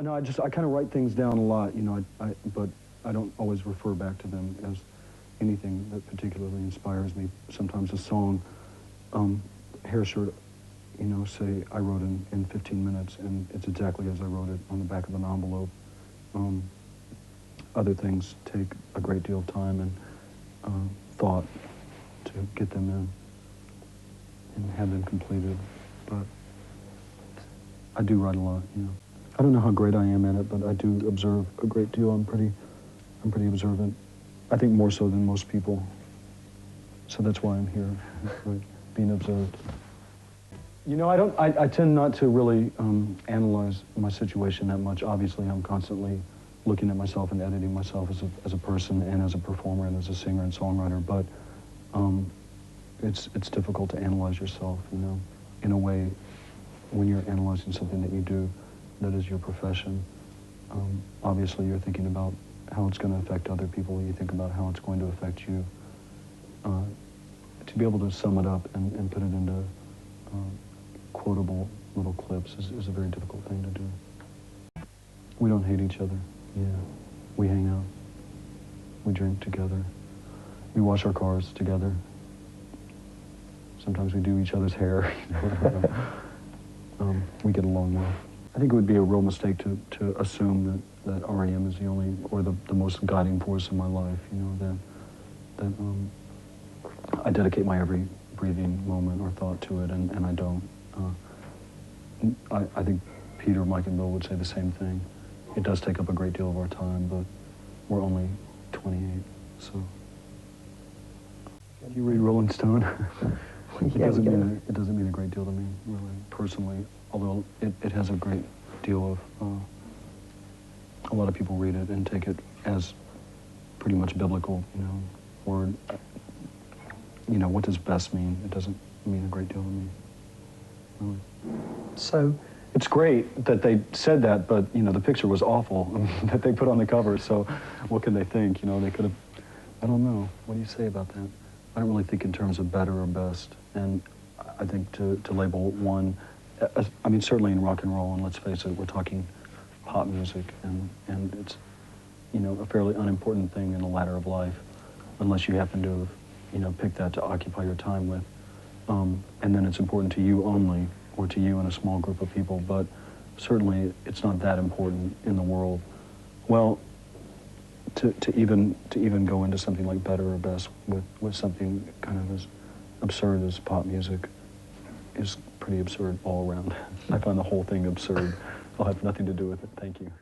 No, I kind of write things down a lot, you know, but I don't always refer back to them as anything that particularly inspires me. Sometimes a song, Hair Shirt, you know, say I wrote in 15 minutes, and it's exactly as I wrote it on the back of an envelope. Other things take a great deal of time and thought to get them in and have them completed, but I do write a lot, you know. I don't know how great I am at it, but I do observe a great deal. I'm pretty observant. I think more so than most people. So that's why I'm here, right, being observed. You know, I tend not to really analyze my situation that much. Obviously, I'm constantly looking at myself and editing myself as a person and as a performer and as a singer and songwriter, but it's difficult to analyze yourself, you know, in a way when you're analyzing something that you do that is your profession. Obviously, you're thinking about how it's going to affect other people. You think about how it's going to affect you. To be able to sum it up and put it into quotable little clips is a very difficult thing to do. We don't hate each other. Yeah, we hang out. We drink together. We wash our cars together. Sometimes we do each other's hair. We get along well. I think it would be a real mistake to assume that REM is the only or the most guiding force in my life. You know, that I dedicate my every breathing moment or thought to it, and I don't. I think Peter, Mike, and Bill would say the same thing. It does take up a great deal of our time, but we're only 28, so. Do you read Rolling Stone? It doesn't mean a great deal to me, really, personally, although it has a great deal of, a lot of people read it and take it as pretty much biblical, you know, word. You know, what does best mean? It doesn't mean a great deal to me, really. So, it's great that they said that, but, you know, the picture was awful that they put on the cover, so what can they think? You know, they could have, I don't know. What do you say about that? I don't really think in terms of better or best, and I think to label one, I mean, certainly in rock and roll, and let's face it, we're talking pop music, and it's, you know, a fairly unimportant thing in the ladder of life, unless you happen to have, you know, picked that to occupy your time with, and then it's important to you only, or to you and a small group of people, but certainly it's not that important in the world. Well, to even go into something like better or best with something kind of as absurd as pop music is pretty absurd all around. I find the whole thing absurd. I'll have nothing to do with it. Thank you.